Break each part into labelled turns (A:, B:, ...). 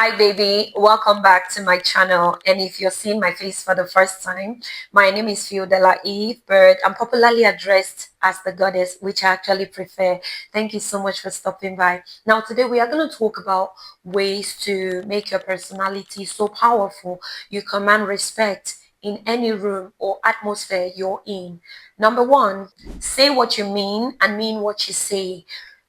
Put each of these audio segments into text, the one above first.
A: Hi, baby. Welcome back to my channel. And if you're seeing my face for the first time, my name is Fiodella Eve, but I'm popularly addressed as the goddess, which I actually prefer. Thank you so much for stopping by. Now, today we are going to talk about ways to make your personality so powerful you command respect in any room or atmosphere you're in. Number one, say what you mean and mean what you say.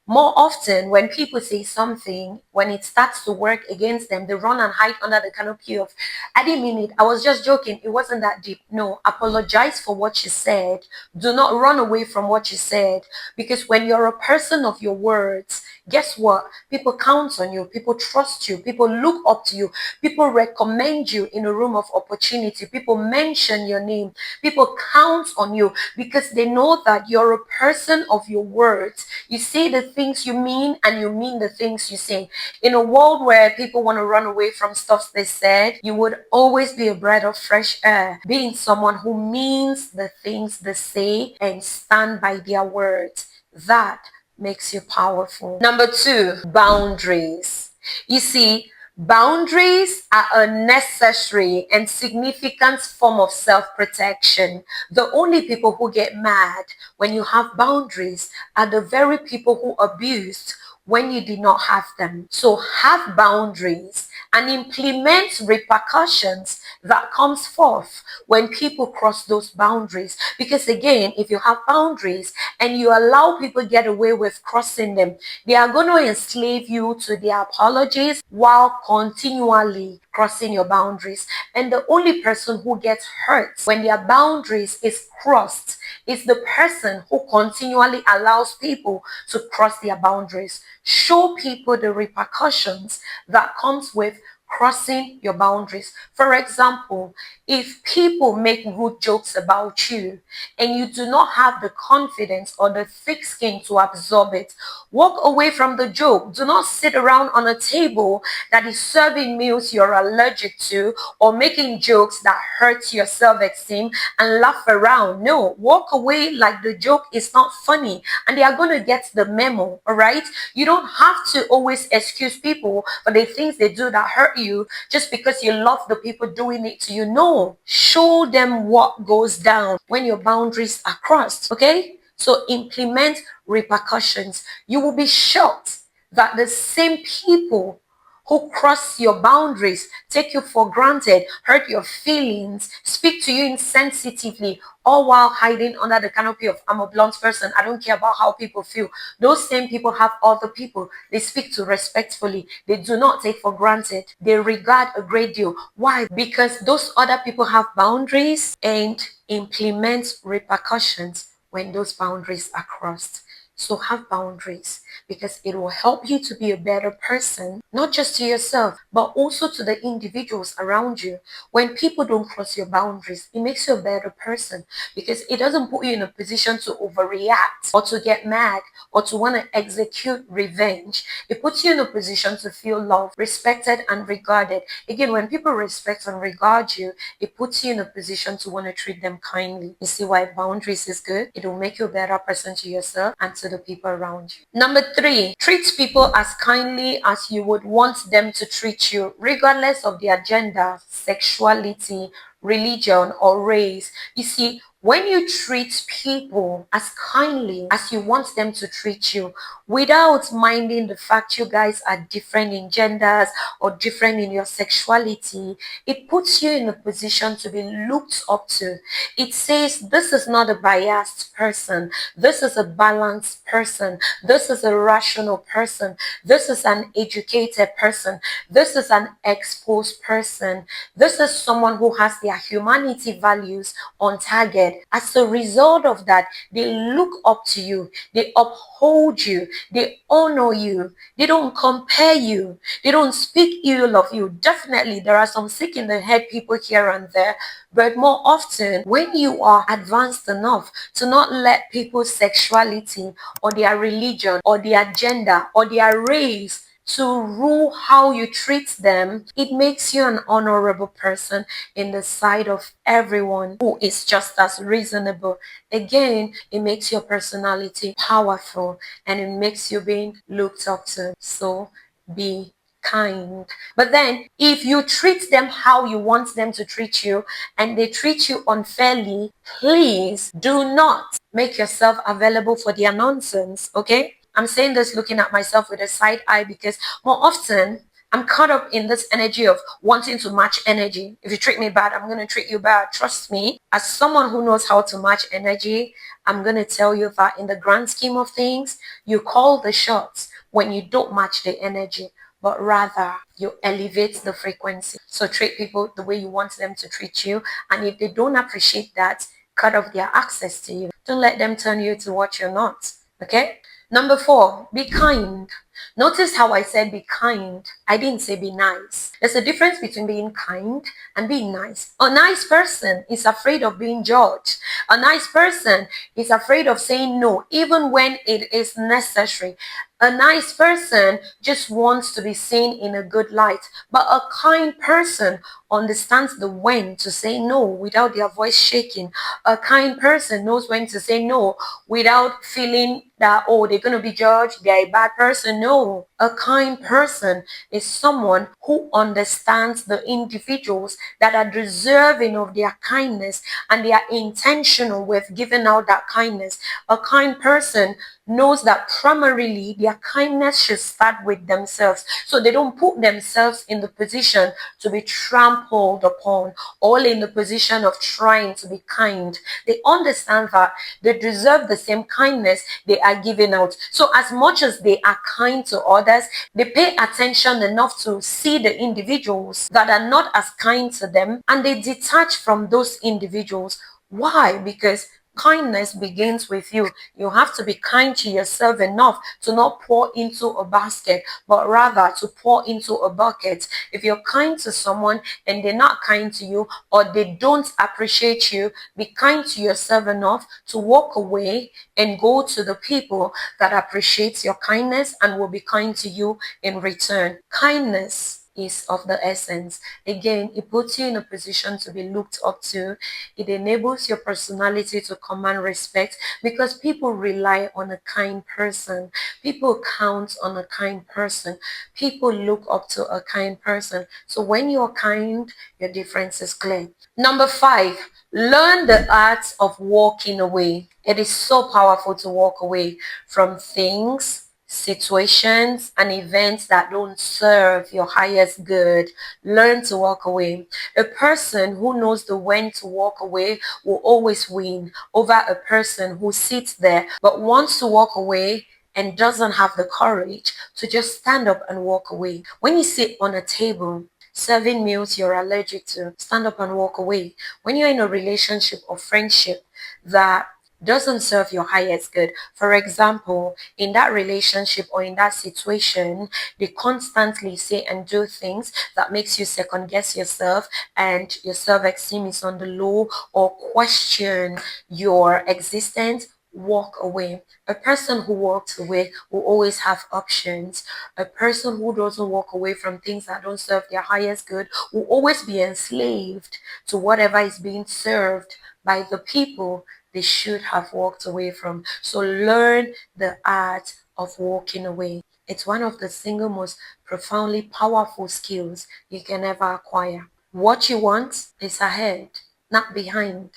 A: More often, when people say something, when it starts to work against them, they run and hide under the canopy of, I didn't mean it. I was just joking. It wasn't that deep. No, apologize for what you said. Do not run away from what you said. Because when you're a person of your words, guess what? People count on you. People trust you. People look up to you. People recommend you in a room of opportunity. People mention your name. People count on you because they know that you're a person of your words. You say the things you mean and you mean the things you say. In a world where people want to run away from stuff they said, you would always be a breath of fresh air, being someone who means the things they say and stand by their words. That makes you powerful. Number two, boundaries. You see, boundaries are a necessary and significant form of self-protection. The only people who get mad when you have boundaries are the very people who abused when you did not have them. So have boundaries and implement repercussions that comes forth when people cross those boundaries. Because again, if you have boundaries and you allow people get away with crossing them, they are going to enslave you to their apologies while continually crossing your boundaries. And the only person who gets hurt when their boundaries is crossed is the person who continually allows people to cross their boundaries. Show people the repercussions that comes with crossing your boundaries. For example, if people make rude jokes about you and you do not have the confidence or the thick skin to absorb it, walk away from the joke. Do not sit around on a table that is serving meals you're allergic to or making jokes that hurt your self-esteem and laugh around. No, walk away like the joke is not funny and they are going to get the memo. All right, you don't have to always excuse people for the things they do that hurt you just because you love the people doing it to you. No, show them what goes down when your boundaries are crossed. Okay, so implement repercussions. You will be shocked that the same people who cross your boundaries, take you for granted, hurt your feelings, speak to you insensitively, all while hiding under the canopy of, I'm a blunt person, I don't care about how people feel. Those same people have other people they speak to respectfully. They do not take for granted. They regard a great deal. Why? Because those other people have boundaries and implement repercussions when those boundaries are crossed. So have boundaries because it will help you to be a better person, not just to yourself, but also to the individuals around you. When people don't cross your boundaries, it makes you a better person because it doesn't put you in a position to overreact or to get mad or to want to execute revenge. It puts you in a position to feel loved, respected, and regarded. Again, when people respect and regard you, it puts you in a position to want to treat them kindly. You see why boundaries is good? It will make you a better person to yourself and to the people around you. Number three, treat people as kindly as you would want them to treat you, regardless of their gender, sexuality, religion, or race. You see, when you treat people as kindly as you want them to treat you, without minding the fact you guys are different in genders or different in your sexuality, it puts you in a position to be looked up to. It says, this is not a biased person. This is a balanced person. This is a rational person. This is an educated person. This is an exposed person. This is someone who has their humanity values on target. As a result of that, they look up to you. They uphold you. They honor you. They don't compare you. They don't speak ill of you. Definitely, there are some sick in the head people here and there. But more often, when you are advanced enough to not let people's sexuality or their religion or their gender or their race to rule how you treat them, it makes you an honorable person in the sight of everyone who is just as reasonable. Again, it makes your personality powerful and it makes you being looked up to. So be kind. But then if you treat them how you want them to treat you and they treat you unfairly, please do not make yourself available for their nonsense, okay? I'm saying this looking at myself with a side eye because more often I'm caught up in this energy of wanting to match energy. If you treat me bad, I'm going to treat you bad. Trust me, as someone who knows how to match energy, I'm going to tell you that in the grand scheme of things, you call the shots when you don't match the energy, but rather you elevate the frequency. So treat people the way you want them to treat you. And if they don't appreciate that, cut off their access to you. Don't let them turn you to what you're not. Okay? Number 4, be kind. Notice how I said be kind. I didn't say be nice. There's a difference between being kind and being nice. A nice person is afraid of being judged. A nice person is afraid of saying no, even when it is necessary. A nice person just wants to be seen in a good light, but a kind person understands the when to say no without their voice shaking. A kind person knows when to say no without feeling that, oh, they're going to be judged, they're a bad person. No, a kind person is someone who understands the individuals that are deserving of their kindness and they are intentional with giving out that kindness. A kind person knows that primarily their kindness should start with themselves. So they don't put themselves in the position to be trampled upon or in the position of trying to be kind. They understand that they deserve the same kindness they are giving out. So as much as they are kind to others, they pay attention enough to see the individuals that are not as kind to them and they detach from those individuals. Why? Because kindness begins with you. You have to be kind to yourself enough to not pour into a basket, but rather to pour into a bucket. If you're kind to someone and they're not kind to you or they don't appreciate you, be kind to yourself enough to walk away and go to the people that appreciates your kindness and will be kind to you in return. Kindness is of the essence. Again, it puts you in a position to be looked up to. It enables your personality to command respect because people rely on a kind person. People count on a kind person. People look up to a kind person. So when you're kind, your difference is clear. Number 5, learn the art of walking away. It is so powerful to walk away from things, situations and events that don't serve your highest good. Learn to walk away. A person who knows the when to walk away will always win over a person who sits there but wants to walk away and doesn't have the courage to just stand up and walk away. When you sit on a table serving meals you're allergic to, stand up and walk away. When you're in a relationship or friendship that doesn't serve your highest good. For example, in that relationship or in that situation, they constantly say and do things that makes you second guess yourself and your self-esteem is on the low or question your existence. Walk away. A person who walks away will always have options. A person who doesn't walk away from things that don't serve their highest good will always be enslaved to whatever is being served by the people they should have walked away from. So learn the art of walking away. It's one of the single most profoundly powerful skills you can ever acquire. What you want is ahead, not behind.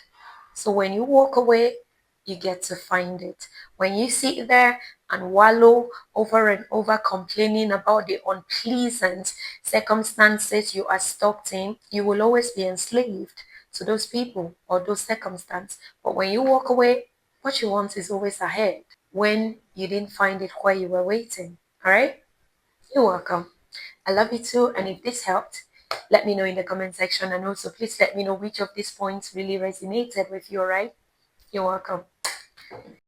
A: So when you walk away, you get to find it. When you sit there and wallow over and over complaining about the unpleasant circumstances you are stuck in, you will always be enslaved to those people or those circumstances. But when you walk away, what you want is always ahead when you didn't find it where you were waiting. All right? You're welcome. I love you too. And if this helped, let me know in the comment section. And also, please let me know which of these points really resonated with you, all right? You're welcome.